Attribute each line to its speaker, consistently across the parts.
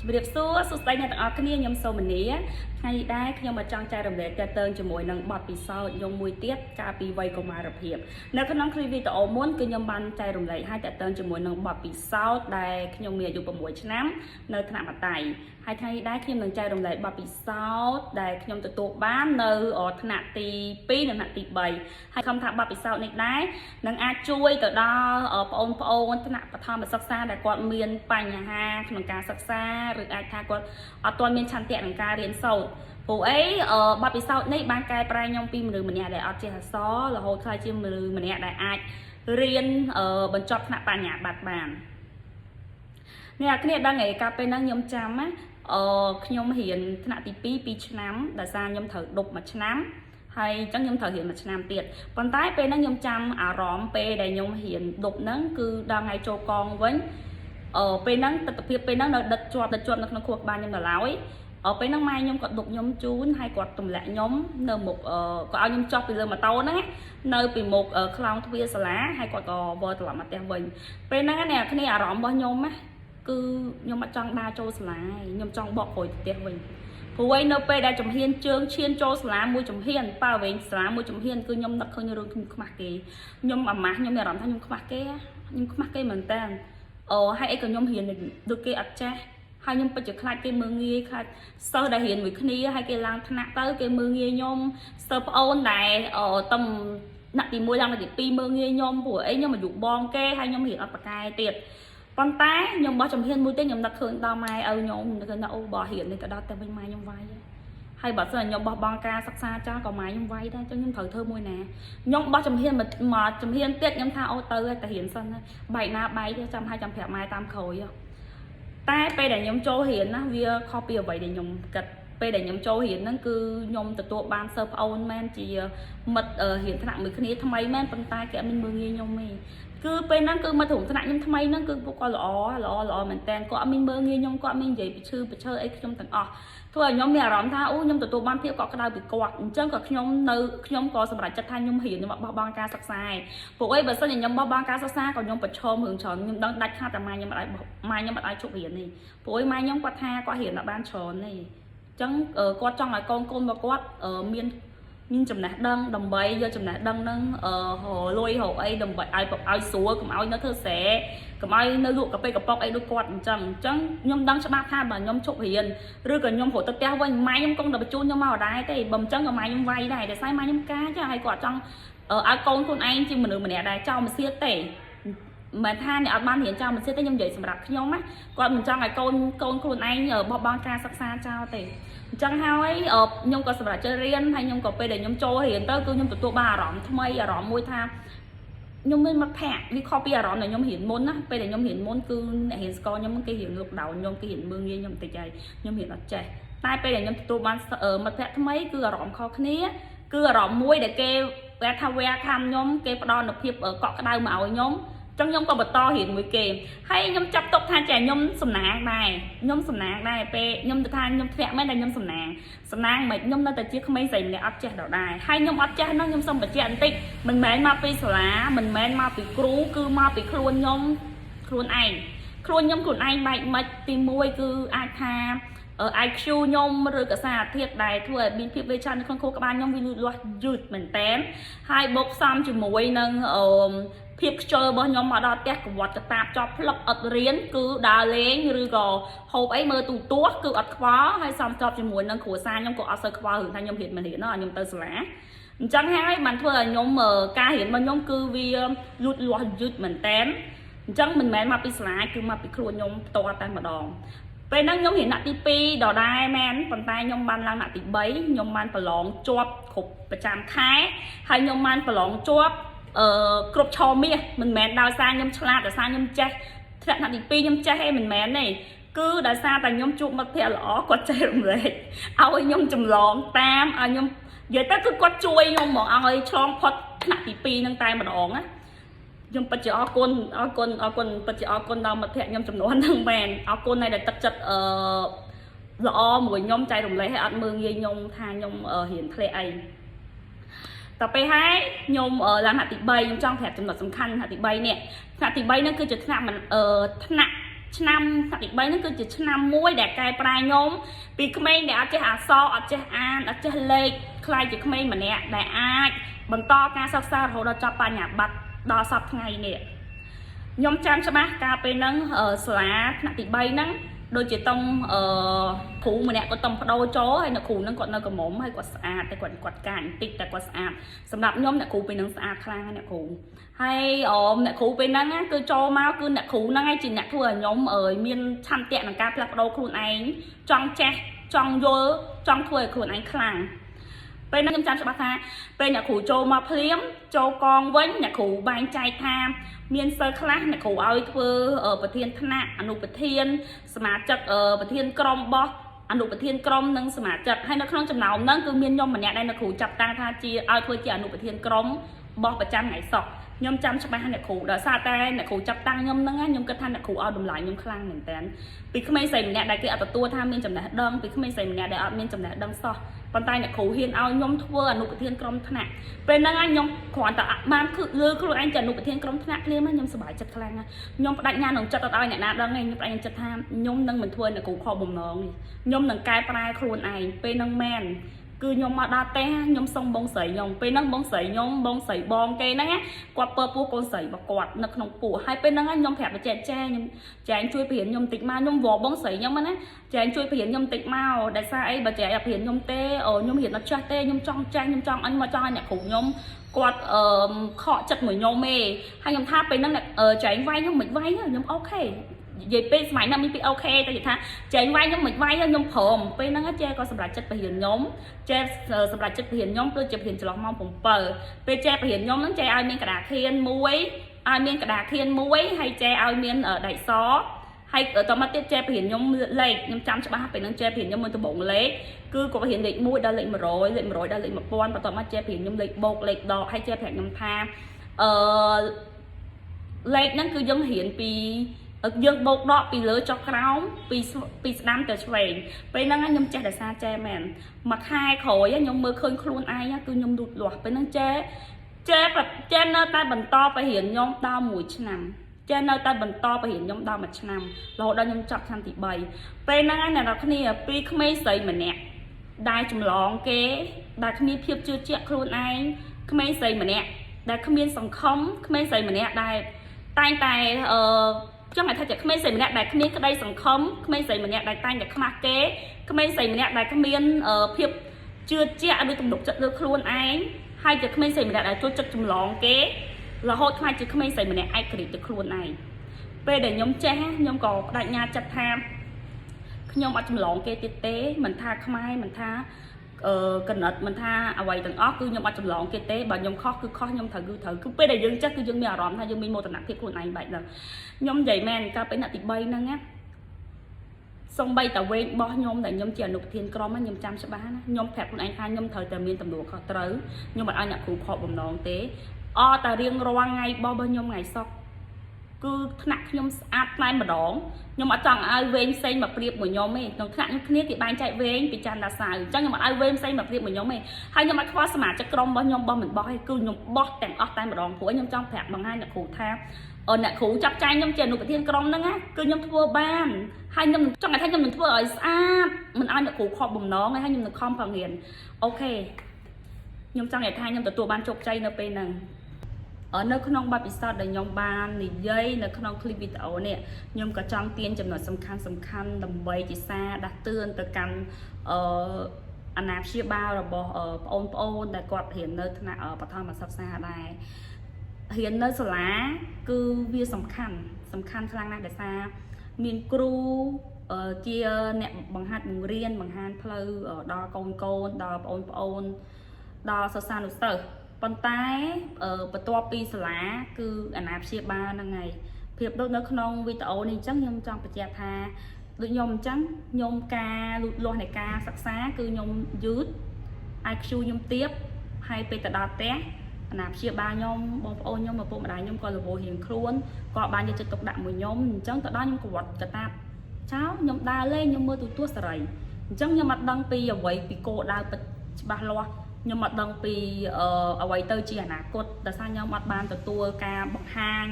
Speaker 1: เรียบซัวสุดท้ายในต่างกันเนี่ยยมโซมันนี้ไงได้ขยมมาจังใจรำเล็กแต่เติมจมูกนังบอดปีเศร้ายมมวยเตี้ยกาปีไวกมาระเบียบนักน้องคลีวีต่อม้วนคือยมบันใจรำเล็กให้แต่เติมจมูกนังบอดปีเศร้าได้ขยมเมียอยู่ประมวยชนะในขณะมาไตให้ไทยได้ขยมนังใจรำเล็กบอดปีเศร้าได้ขยมตัวบ้านในขณะตีปีขณะตีใบให้คำถามบอดปีเศร้าในได้นังอาช่วยต่อดอปอนขณะปฐมศึกษาแต่ก่อนเมียนปัญหาขนมการศึกษาหรืออาจารย์ก็ตอนเมียนชันเตียนการเรียนสดผู้บาปิเศร้าในบางกายปลายยมปีมือมันเนี่ยได้เอาเจหซ้อหรือโหคลายเจมือมันเนี่ยได้อาจเรียนบรรจบขณะปัญญาบัดบานเนี่ยเนี่ยดังไงการเป็นนั่งยมจำอะยมเห็นขณะตีปีชน้ำแต่ซานยมเถิดดกมาชน้ำhay chẳng nhom thời hiện mà nam tiệt còn tái pe nó nhom chăm rõm pe để nhom hiện đục nắng cứ đang ngày cho con với pe nắng tập việc pe nắng đặt chuột nó cuộc ba nhom là láo ấy pe nắng mai nhom còn đục nhom chú hay quạt tùng lại nhóm nơ một có ao nhom cho bây giờ mà tao nó nơi bị một clown thuê xả lá hay quạt cò vơi tụi mặt đen vinh pe nắng này cái này rõm bao nhom á cứ nhom mặt trong ba châu xả lá nhom trong bọ hồi đen vinhผู้ไว้เนเปได้จมเฮียนเชิงเชียนโจสลามมวยจมเฮียนป้าเวงสลามมวยจมเฮียนคือยมนักเขาโยนขึ้นขมักเกยยมอ่ำมายมเนี่ยรำท่านยมขมักเกยยมขมักเกยเหมือนกันให้ไอ้กับยมเฮียนดูเกยอัดแจ้ให้ยมไปจุดคลาดเกยมือเงี้ยคลาดเซอร์ได้เห็นวิคนี้ให้เกยลางธนาเตอร์เกยมือเงี้ยยมเซอร์พอนได้ตำหนักตีมวยลางได้ปีมือเงี้ยยมผู้ไอ้ยมมาอยู่บองเกยให้ยมเห็นอัดปากกายเตียดปนต้ยมบ่จมเฮียนมวยเต้ยมนักเขินดาวไม้ยมนักเขินดาวบ่เห็นในกระดาษแต่เป็นไม้ยมไว้hay bảo giờ nhom bong ca sắc xa cho có máy nhom vay đó cho nhom thử thơ môi nè nhom bao chấm hiên mà chấm hiên tiết nhom tha ô tơ tại hiển sân bảy na bảy trăm hai trăm phẹp mai tam khối tai pe để nhom châu hiển á vía copy ở vậy để nhom cật pe để nhom châu hiển nó cứ nhom từ tụ ban sơ ôn men chỉ mật hiển thằng mình cái này tham mấy men phân tai kẹo mình mưa nghe nhom mì cứ pe nó cứ mà thủng thằng nhom tham mấy nó cứ coi lọ mình tên có mình mưa nghe nhom có mình vậy bị chơi ấy trong tầng thôi nhóm mẹ rõm tha nhóm tụi ban phiêu có cái đau bị quạt chân có nhóm có sầm rải chặt thay nhóm hiển nhóm bao ban ca sắc sai phụ ấy bữa sau nhóm bao ban ca sắc sai còn nhóm bật chôm hưởng tròn nhóm đang đặt haแต่mai nhóm bật ai chụp hiển này phụ ấy mai nhóm quạt tha quạt hiển là ban tròn này chân quạt trong là con và quạt miên chấm nát đăng đầm bay do chấm nát đăng nâng hồ lôi hồ ấy đầm bay ai xúa cùng ai nó thơ sẽ cầm ai nơi lụa cà phê cà bọc ai đôi quạt chẳng nhom đăng cho ba tha mà nhom chụp hiền rồi cả nhom hổ tật teo vay mai nhom công đập chu nhom màu đái cái bầm chân ở mai nhom vay này để sai mai nhom cá chứ hay quạt trong ai con anh chứ mình nè đài cho mình xiết tể mà tha này ở ban hiện cho mình xiết tới nhom dậy sầm đặc nhom á còn mình cho ngày con anh ở bọc ban ca sắc xa trao tể chẳng hai nhom có sầm đặc chơi riêng hay nhom có pe để nhom trôi hiện tới cứ nhom tụi ba rõm thay rõm môi tha nhom bên mặt phẹt vì copy ở đó là nhom hiển môn á bây giờ nhom hiển môn cứ hiển score nhom cái hiển lục đầu nhom cái hiển mương nhom tây chạy nhom hiển ở chạy tai bây giờ nhom tụi ban ở mặt phẹt mấy cứ ở rõm kho khné cứ ở rõm môi để kê ve thao ve tham nhom kê đo được hiệp ở cọ cái đau màu nhom trong nhom có bật to hiển mùi kề hay nhom chập tục than trẻ nhom sầm nang này pe nhom tự than nhom phẹt mấy là nhom sầm nang mà nhom nó tự chiếc không mấy giày mình ấp trẻ đỏ đài hay nhom ấp trẻ nó nhom xong bật trẻ tích mình mến ma pi xả mình mến ma pi cú cứ ma pi khuôn nhom khuôn nhom khuôn anh bạch mà tìm môi cứ ai tha IQ nhom rồi cả xa thiệt đài thua bên phía bên chân con cô các bạn nhom vì loạt rụt mình tém hai bốc xăm chỉ môi nâng phiệp chơi bao nhóm mà đo tét của vật tạp cho plug ở riêng cứ đào lên rồi có hộp ấy mơ tụ tuốt cứ ở khóa hay xong cho chỉ muốn nâng khổ xa nhóm có ở sơ khóa hưởng thay nhóm hiện mình hiện nó nhóm tơ lá chẳng hay bạn thua là nhóm mở ca hiện mà nhóm cứ vì lụt loạt rụt mình tém chẳng mình mến mà bị lá cứ mà bị khổ nhóm to tay mà đòn về năng nhóm hiện nặng tí pi đỏ đai men còn tay nhóm ban lang nặng tí bấy nhóm ban phải lóng chộp khục phải chạm khái hay nhóm ban phải lóng chộp cột chò mía mình mến đào xa nhom chla đào xa nhom che thẹn hạt đi pi nhom che hay mình mến này cứ đào xa tại nhom chụp mặt thẹn lỏ quạt che rồi ao nhom chùm lỏng tam nhom vậy ta cứ quạt chui nhom mỏ ao chong phật hạt đi pi nâng tay mà đòn á nhom bật cho con bật cho con đào mặt thẹn nhom chùm nón nâng mền con này để tật chật lỏ mùi nhom chay đồng lấy hay ăn mương như nhom tha nhom hiển thề ấyต่อไปให้ยมหลังหัดติใบยมจ้องแถบจำนวนสำคัญหัดติใบเนี่ยหัดติใบนั่นคือจุดถนัดมันถนัด ឆ្នាំថ្នាក់ទី3ហ្នឹងគឺជាឆ្នាំមួយដែលកែប្រែខ្ញុំពីក្មេងដែលអត់ចេះអក្សរអត់ចេះអានអត់ចេះលេខខ្លាយជាក្មេងម្នាក់ដែលអាចបន្តការសិក្សារហូតដល់ចប់បញ្ញាបត្រដល់សប្តាហ៍ថ្ងៃនេះខ្ញុំចាំច្បាស់កាលពេលហ្នឹងសាលាថ្នាក់ទី3ហ្នឹងដូចជាតុងគ្រូម្នាក់គាត់តុងបដូរចូលហើយអ្នកគ្រូហ្នឹងគាត់នៅកមុំហើយគាត់ស្អាតតែគាត់កាចបន្តិចតែគាត់ស្អាតសម្រាប់ខ្ញុំអ្នកគ្រូពេលហ្នឹងស្អាតខ្លាំងហើយអ្នកគ្រូហើយអ្នកគ្រូពេលហ្នឹងគឺចូលមកគឺអ្នកគ្រូហ្នឹងឯងជាអ្នកធ្វើឲ្យខ្ញុំមានឆន្ទៈក្នុងការផ្លាស់ប្ដូរខ្លួនឯងចង់ចេះចង់យល់ចង់ធ្វើឲ្យខ្លួនឯងខ្លាំងពេលហ្នឹងខ្ញុំចាំច្បាស់ថាពេលអ្នកគ្រូចូលមកភ្លាមចូលកងវិញអ្នកគ្រូបែងចែកថាមានសិស្សខ្លះអ្នកគ្រូឲ្យធ្វើប្រធានថ្នាក់អនុប្រធានសមាជិកប្រធានក្រុមរបស់អនុប្រធានក្រុមនិងសមាជិកហើយនៅក្នុងចំណោមហ្នឹងគឺមានខ្ញុំម្នាក់ដែលអ្នកគ្រូចាប់តាំងថាជាឲ្យធ្វើជាអនុប្រធានក្រុមរបស់ប្រចាំថ្ងៃសុក្រខ្ញុំចាំច្បាស់អ្នកគ្រូដោយសារតែអ្នកគ្រូចាប់តាំងខ្ញុំហ្នឹងខ្ញុំគិតថាអ្នកគ្រូឲ្យតម្លៃខ្ញុំខ្លាំងមែនតើពីក្មេងស្រីម្នាក់ដែលគេអត់ទទួលថាមានចំណេះដឹងពីក្មេងស្រីម្នាក់ដែលអត់មានចំណេះដឹងសោះប៉ុន្តែអ្នកគ្រូហ៊ានឲ្យខ្ញុំធ្វើអនុប្រធានក្រុមថ្នាក់ពេលហ្នឹងខ្ញុំគ្រាន់តែបានគឺលើខ្លួនឯងជាអនុប្រធានក្រុមថ្នាក់ភ្លាមខ្ញុំសប្បាយចិត្តខ្លាំងខ្ញុំបដិញ្ញាក្នុងចិត្តអត់ឲ្យអ្នកណាដឹងទេខ្ញុំបដិញ្ញាចិត្តថាខ្ញុំនឹងមិនធ្វើអ្នកគ្រូខុសបំណងទេខ្ញុំនឹងកែប្រែខ្លួនឯងពេលហ្នឹងមែនគឺខ្ញុំមកដល់ទេខ្ញុំសុំបងស្រីខ្ញុំពេលហ្នឹងបងស្រីខ្ញុំបងស្រីបងគេហ្នឹងគាត់ពើពោះកូនស្រីរបស់គាត់នៅក្នុងពោះហើយពេលហ្នឹងខ្ញុំប្រាប់បច្ចេកចាខ្ញុំចែងជួយបរៀនខ្ញុំតិចមកខ្ញុំវល់បងស្រីខ្ញុំណាចែងជួយបរៀនខ្ញុំតិចមកដោយសារអីបើចែងអត់បរៀនខ្ញុំទេខ្ញុំរៀនអត់ចេះទេខ្ញុំចង់ចេះខ្ញុំចង់អញមកចង់ឲ្យអ្នកគ្រូខ្ញុំគាត់ខកចិត្តមួយខ្ញុំទេហើយខ្ញុំថាពេលហ្នឹងចែងវាយខ្ញុំមិនវាយខ្ញុំអូខេនិយាយពេលសម័យហ្នឹងមានពីអូខេតែនិយាយថាចែងវាយខ្ញុំមិនវាយខ្ញុំព្រមពេលហ្នឹងចេះក៏សម្រាប់ចិត្តបរិញ្ញាខ្ញុំចេះសម្រាប់ចិត្តបរិញ្ញាខ្ញុំដូចជាបរិញ្ញាចន្លោះម៉ោង7ពេលចេះបរិញ្ញាខ្ញុំហ្នឹងចេះឲ្យមានកระดาษខៀនមួយឲ្យមានកระดาษខៀនមួយហើយចេះឲ្យមានដែកសហើយតមកទៀតចេះបរិញ្ញាខ្ញុំលេខខ្ញុំចាំច្បាស់ពេលហ្នឹងចេះបរិញ្ញាខ្ញុំមើលដំបងលេខគឺគាត់បរិញ្ញាលេខ1ដល់លេខ100លេខ100ដល់លេខ1000បន្ទាប់មកចេះបរិញ្ញាខ្ញុំលេខបូកលេខដកហើយចេះប្រាប់ខ្ញុំថាលេខហ្នឹងគឺយើងរៀនពីយើងបោកដកពីលើចុះក្រោមពីស្ដាំទៅឆ្វេងពេលហ្នឹងខ្ញុំចេះដោយសារចេះមែនមួយខែក្រោយខ្ញុំមើលឃើញខ្លួនឯងគឺខ្ញុំលូតលាស់ពេលហ្នឹងចេះនៅតែបន្តបរិញ្ញាខ្ញុំដល់1ឆ្នាំចេះនៅតែបន្តបរិញ្ញាខ្ញុំដល់1ឆ្នាំរហូតដល់ខ្ញុំចប់ឆ្នាំទី3ពេលហ្នឹងអ្នកនរគ្នាពីក្មេងស្រីម្នាក់ដែលចម្លងគេដែលគ្មានភាពជឿជាក់ខ្លួនឯងក្មេងស្រីម្នាក់ដែលគ្មានសង្ឃឹមក្មេងស្រីម្នាក់ដែលតែងតែចង់ឲ្យថាជាក្មេងស្រីម្នាក់ដែលគ្មានក្តីសង្ឃឹមក្មេងស្រីម្នាក់ដែលតែងតែខ្មាស់គេក្មេងស្រីម្នាក់ដែលគ្មានភាពជឿជាក់ឬទំនុកចិត្តលើខ្លួនឯងហើយជាក្មេងស្រីម្នាក់ដែលចូលចិត្តចម្លងគេរហូតខ្លាចជាក្មេងស្រីម្នាក់ឯករាជ្យទៅខ្លួនឯងពេលដែលខ្ញុំចេះខ្ញុំក៏បដិញ្ញាចិត្តថាខ្ញុំអត់ចម្លងគេទៀតទេមិនថាខ្មែរមិនថាកណិតមិនថាអ្វីទាំងអស់គឺខ្ញុំអត់ចម្លងគេទេបើខ្ញុំខុសគឺខុសខ្ញុំត្រូវគឺពេលដែលយើងចេះគឺយើងមានអារម្មណ៍ថាយើងមានមោទនភាពខ្លួនឯងបែបហ្នឹងខ្ញុំនិយាយមែនកាលពេលអ្នកទី3ហ្នឹងណាសំបីតាវេករបស់ខ្ញុំដែលខ្ញុំជាអនុប្រធានក្រុមខ្ញុំចាំច្បាស់ណាខ្ញុំប្រាប់ខ្លួនឯងថាខ្ញុំត្រូវតែមានទំនួលខុសត្រូវខ្ញុំមិនឲ្យអ្នកគ្រូខកបំណងទេតែរៀងរាល់ថ្ងៃរបស់ខ្ញុំថ្ងៃសុក្រគឺថ្នាក់ខ្ញុំស្អាតតែម្ដងខ្ញុំអត់ចង់ឲ្យវេងផ្សេងមកប្រៀបមួយខ្ញុំទេក្នុងថ្នាក់ខ្ញុំគ្នាគេបែងចែកវេងពីច័ន្ទដល់សៅរ៍អញ្ចឹងខ្ញុំអត់ឲ្យវេងផ្សេងមកប្រៀបមួយខ្ញុំទេហើយខ្ញុំអត់ខ្វល់សមាជិកក្រុមរបស់ខ្ញុំបោះមិនបោះទេគឺខ្ញុំបោះទាំងអស់តែម្ដងព្រោះខ្ញុំចង់ប្រាប់បង្ហាញអ្នកគ្រូថាអ្នកគ្រូចាប់ចែងខ្ញុំជាអនុប្រធានក្រុមហ្នឹងណាគឺខ្ញុំធ្វើបានហើយខ្ញុំចង់ឲ្យថាខ្ញុំនឹងធ្វើឲ្យស្អាតមិនឲ្យអ្នកគ្រូខកបំណងហើយខ្ញុំនឹងខំប្រឹងរៀនអូខេខ្ញុំចង់និយាយថាខ្ញុំទទួលបានជោគជ័យនៅពេលហ្នឹងនៅក្នុងបទពិសោធន៍ដែលខ្ញុំបាននិយាយនៅក្នុងคลิปវីដេអូនេះខ្ញុំក៏ចង់ទាញចំណុចសំខាន់ដើម្បីជាសារដាស់តឿនទៅកាន់អាណាព្យាបាលរបស់បងប្អូនដែលគាត់រៀននៅថ្នាក់បឋមសិក្សាដែររៀននៅសាលាគឺវាសំខាន់ខ្លាំងណាស់ដោយសារមានគ្រូជាអ្នកបង្ហាត់បង្រៀនបង្ហាញផ្លូវដល់កូនដល់បងប្អូនដល់សិស្សានុសិស្សប៉ុន្តែបន្ទាប់ពីសាលាគឺអាណាព្យាបាលហ្នឹងហើយភាពដូចនៅក្នុងវីដេអូនេះអញ្ចឹងខ្ញុំចង់បញ្ជាក់ថាដូចខ្ញុំអញ្ចឹងខ្ញុំការលូតលាស់នៃការសិក្សាគឺខ្ញុំយឺត IQ ខ្ញុំទាបហើយពេលទៅដល់ផ្ទះអាណាព្យាបាលខ្ញុំបងប្អូនខ្ញុំឪពុកម្ដាយខ្ញុំក៏រវល់រៀងខ្លួនក៏បានយកចិត្តទុកដាក់មួយខ្ញុំអញ្ចឹងទៅដល់ខ្ញុំក៏វត្តកតាបចោលខ្ញុំដើរលេងខ្ញុំមើលទូទួលសេរីអញ្ចឹងខ្ញុំអត់ដឹងពីអ្វីពីគោលដៅពិតច្បាស់លាស់ខ្ញុំអត់ដឹងពីអ្វីទៅជាអនាគតដោយសារខ្ញុំអត់បានទទួលការបង្ហាញ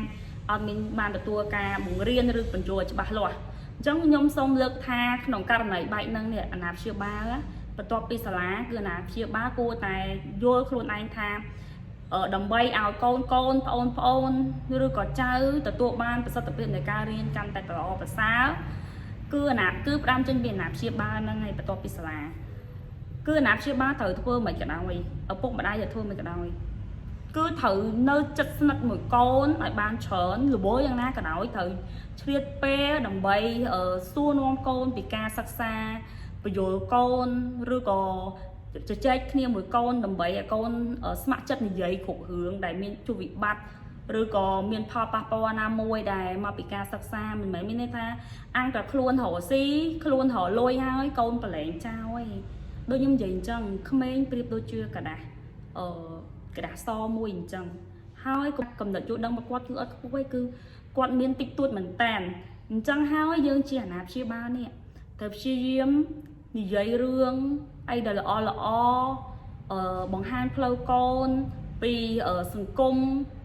Speaker 1: អត់មានបានទទួលការបង្រៀនឬបញ្ចូលច្បាស់លាស់អញ្ចឹងខ្ញុំសូមលើកថាក្នុងករណីបែបហ្នឹងនេះអាណាព្យាបាលបន្ទាប់ពីសាលាគឺអាណាព្យាបាលគួរតែយល់ខ្លួនឯងថាដើម្បីឲ្យកូនប្អូនឬក៏ចៅទទួលបានប្រសិទ្ធភាពនៃការរៀនកាន់តែល្អប្រសើរគឺផ្ដើមចេញពីអាណាព្យាបាលហ្នឹងហើយបន្ទាប់ពីសាលាគឺអាណាព្យាបាលត្រូវធ្វើមិនក៏ដោយឪពុកម្ដាយត្រូវធ្វើមិនក៏ដោយគឺត្រូវនៅចិត្តស្និទ្ធមួយកូនឲ្យបានច្រើនរវល់យ៉ាងណាក៏ដោយត្រូវឆ្លៀតពេលដើម្បីសួរនាំកូនពីការសិក្សាបញ្យល់កូនឬក៏ជជែកគ្នាមួយកូនដើម្បីឲ្យកូនស្ម័គ្រចិត្តនិយាយគ្រប់រឿងដែលមានជួបវិបត្តិឬក៏មានផលប៉ះពាល់ណាមួយដែលមកពីការសិក្សាមិនមែនមានន័យថាអង្គតែខ្លួនរកស៊ីខ្លួនរកលុយហើយកូនប្រឡែងចោលឯងដូចខ្ញុំនិយាយអញ្ចឹងក្មេងប្រៀបដូចជាกระดาษกระดาษសមួយអញ្ចឹងហើយកំណត់យល់ដឹងរបស់គាត់គឺអត់ខ្ពស់ទេគឺគាត់មានតិចតួចមែនតើអញ្ចឹងហើយយើងជាអាណាព្យាបាលនេះត្រូវព្យាយាមនិយាយរឿងអីដែលល្អបង្ហាញផ្លូវកូនពីសង្គម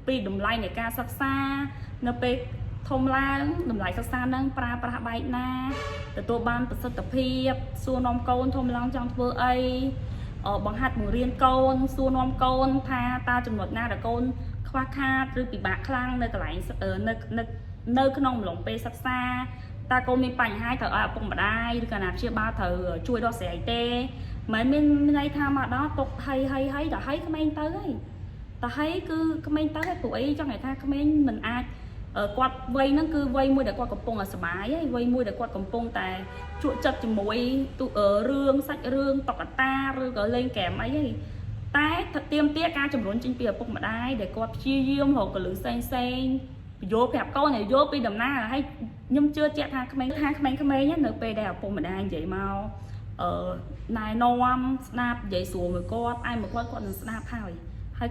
Speaker 1: ពីតម្លៃនៃការសិក្សានៅពេលធំឡើងតម្លៃសិក្សានឹងប្រើប្រាស់បែបណាទទួលបានប្រសិទ្ធភាពសួរនាំកូនធំឡើងចង់ធ្វើអីបង្ហាត់បង្រៀនកូនសួរនាំកូនថាតើចំណុចណាដែលកូនខ្វះខាតឬពិបាកខ្លាំងនៅកន្លែងនៅក្នុងអំឡុងពេលសិក្សាតើកូនមានបញ្ហាត្រូវឲ្យឪពុកម្ដាយឬក៏អាណាព្យាបាលត្រូវជួយដោះស្រាយទេមិនមានន័យថាមកដល់ទុកហីតែហីក្មេងទៅហើយតែហីគឺក្មេងទៅហើយព្រោះអីចង់និយាយថាក្មេងមិនអាចគាត់វ័យហ្នឹងគឺវ័យមួយដែលគាត់កំពុងតែសុបាយហើយវ័យមួយដែលគាត់កំពុងតែជក់ចិត្តជាមួយរឿងសាច់រឿងតុក្កតាឬក៏លេងហ្គេមអីហើយតែទាមទារការជំរុញចេញពីឪពុកម្ដាយដែលគាត់ព្យាយាមរកកលឹះផ្សេងបញ្យល់ប្រាប់កូនឲ្យយល់ពីដំណើរហើយខ្ញុំជឿជាក់ថាក្មេងនៅពេលដែលឪពុកម្ដាយនិយាយមកណែនាំស្ដាប់និយាយស្រួលមួយគាត់ឯមួយគាត់នឹងស្ដាប់ហើយ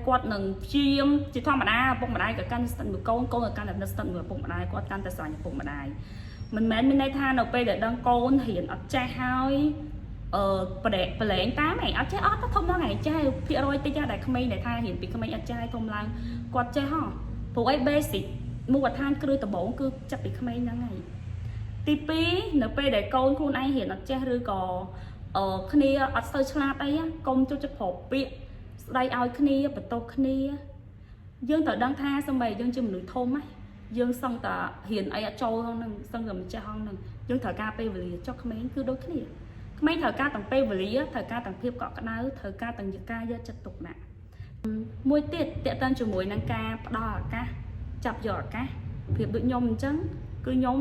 Speaker 1: គាត់នឹងព្យាយាមជាធម្មតាឪពុកម្ដាយក៏កាន់ស្និទ្ធមួយកូនក៏កាន់តែស្និទ្ធមួយឪពុកម្ដាយគាត់កាន់តែស្រឡាញ់ឪពុកម្ដាយមិនមែនមានន័យថានៅពេលដែលដឹងកូនរៀនអត់ចេះហើយប្រឡែងតាមឯងអត់ចេះអត់ទៅធំឡើងឯងចេះភាគរយតិចដែលក្មេងដែលថារៀនពីក្មេងអត់ចេះហើយធំឡើងគាត់ចេះហ៎ព្រោះអី basic មូលដ្ឋានគ្រឹះដំបូងគឺចាប់ពីក្មេងហ្នឹងហើយទី2នៅពេលដែលកូនខ្លួនឯងរៀនអត់ចេះឬក៏គ្នាអត់សូវឆ្លាតអីកុំចូលចិត្តប្របពាក្យស្ដីឲ្យគ្នាបន្ទោសគ្នាយើងត្រូវដឹងថាសម្បីយើងជាមនុស្សធំហ្នឹងយើងសឹងតែរៀនអីអត់ចូលហ្នឹងសឹងតែមិនចេះហ្នឹងយើងត្រូវការពេលវេលាចុះក្មេងគឺដូចគ្នាក្មេងត្រូវការទាំងពេលវេលាត្រូវការទាំងភាពកក់ក្ដៅត្រូវការទាំងការយកចិត្តទុកដាក់មួយទៀតតេតិនជាមួយនឹងការផ្ដល់ឱកាសចាប់យកឱកាសភាពដូចខ្ញុំអញ្ចឹងគឺខ្ញុំ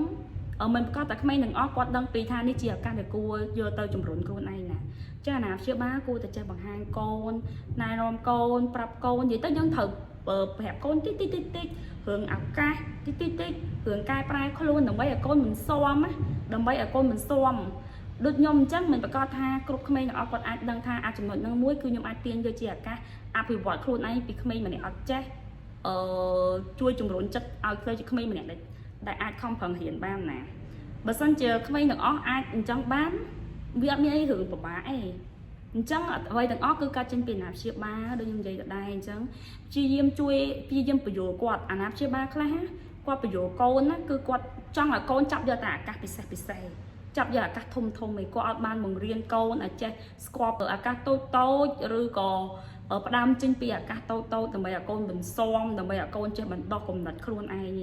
Speaker 1: មិនប្រកាសតែក្មេងទាំងអស់គាត់ដឹងពីថានេះជាឱកាសដែលគួរយកទៅជំរុញខ្លួនឯងណាចាអាណាព្យាបាលគួរតែចេះបង្ហាញកូនណែនាំកូនប្រាប់កូននិយាយទៅយើងត្រូវប្រាប់កូនតិចរឿងឱកាសតិចរឿងកែប្រែខ្លួនដើម្បីឲ្យកូនមិនស៊ាំដើម្បីឲ្យកូនមិនស៊ាំដូចខ្ញុំអញ្ចឹងមិនប្រកាសថាគ្រប់ក្មេងទាំងអស់គាត់អាចដឹងថាអាចចំណុចហ្នឹងមួយគឺខ្ញុំអាចទាញយកជាឱកាសអភិវឌ្ឍខ្លួនឯងពីក្មេងម្នាក់អត់ចេះជួយជំរុញចិត្តឲ្យទៅជាក្មេងម្នាក់ដែលអាចខំប្រឹងរៀនបានណាបើសិនជាក្មេងទាំងអស់អាចអញ្ចឹងបានវាអត់មានអីរឿងពិបាកអីអញ្ចឹងអ្វីទាំងអស់គឺការចេញពីអាណាព្យាបាលដូចខ្ញុំនិយាយដដែលអញ្ចឹងព្យាយាមបញ្យល់គាត់អាណាព្យាបាលខ្លះគាត់បញ្យល់កូនណាគឺគាត់ចង់ឲ្យកូនចាប់យកតែឱកាសពិសេសចាប់យកឱកាសធំឯងគាត់អត់បានបង្រៀនកូនឲ្យចេះស្គាល់ឱកាសតូចឬក៏ផ្ដើមចេញពីឱកាសតូចដើម្បីឲ្យកូនមិនស៊ាំដើម្បីឲ្យកូនចេះបណ្ដោះគំនិតខ្លួនឯង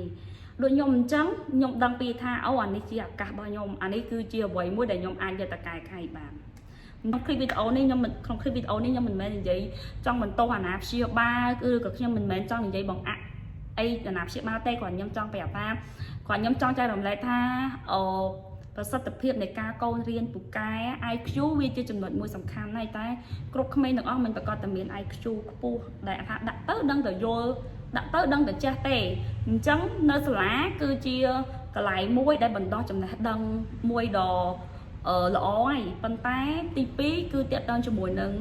Speaker 1: ដូចខ្ញុំអញ្ចឹងខ្ញុំដឹងពីថាអូអានេះជាឱកាសរបស់ខ្ញុំអានេះគឺជាអ្វីមួយដែលខ្ញុំអាចយកទៅកែខៃបានក្នុងคลิปវីដេអូនេះខ្ញុំមិនមែននិយាយចង់បន្តអាណាព្យាបាលឬក៏ខ្ញុំមិនមែនចង់និយាយបង្អាក់អីអាណាព្យាបាលទេគ្រាន់ខ្ញុំចង់ប្រាប់ថាគ្រាន់ខ្ញុំចង់ចែករំលែកថាប្រសិទ្ធភាពនៃការកូនរៀនពូកែ IQ វាជាចំណុចមួយសំខាន់ហើយតែគ្រប់ក្មេងទាំងអស់មិនប្រកាសតែមាន IQ ខ្ពស់ដែលថាដាក់ទៅដឹងតែយល់ដាក់ទៅដឹងតែចេះទេអញ្ចឹងនៅសាលាគឺជាកន្លែងមួយដែលបណ្ដោះចំណេះដឹងមួយដ៏ល្អហើយប៉ុន្តែទី2គឺទាក់ទងជាមួយនឹង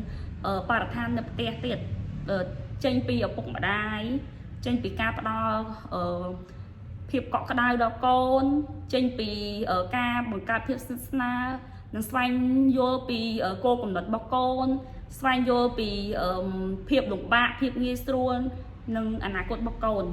Speaker 1: បរិស្ថាននៅផ្ទះទៀតចេញពីឪពុកម្ដាយចេញពីការផ្ដល់ភាពកក់ក្ដៅដល់កូនចេញពីការបង្កើតភាពស្និទ្ធស្នាលនិងស្វែងយល់ពីគោលកំណត់របស់កូនស្វែងយល់ពីភាពលំបាកភាពងាយស្រួលនិងអនាគតរបស់កូន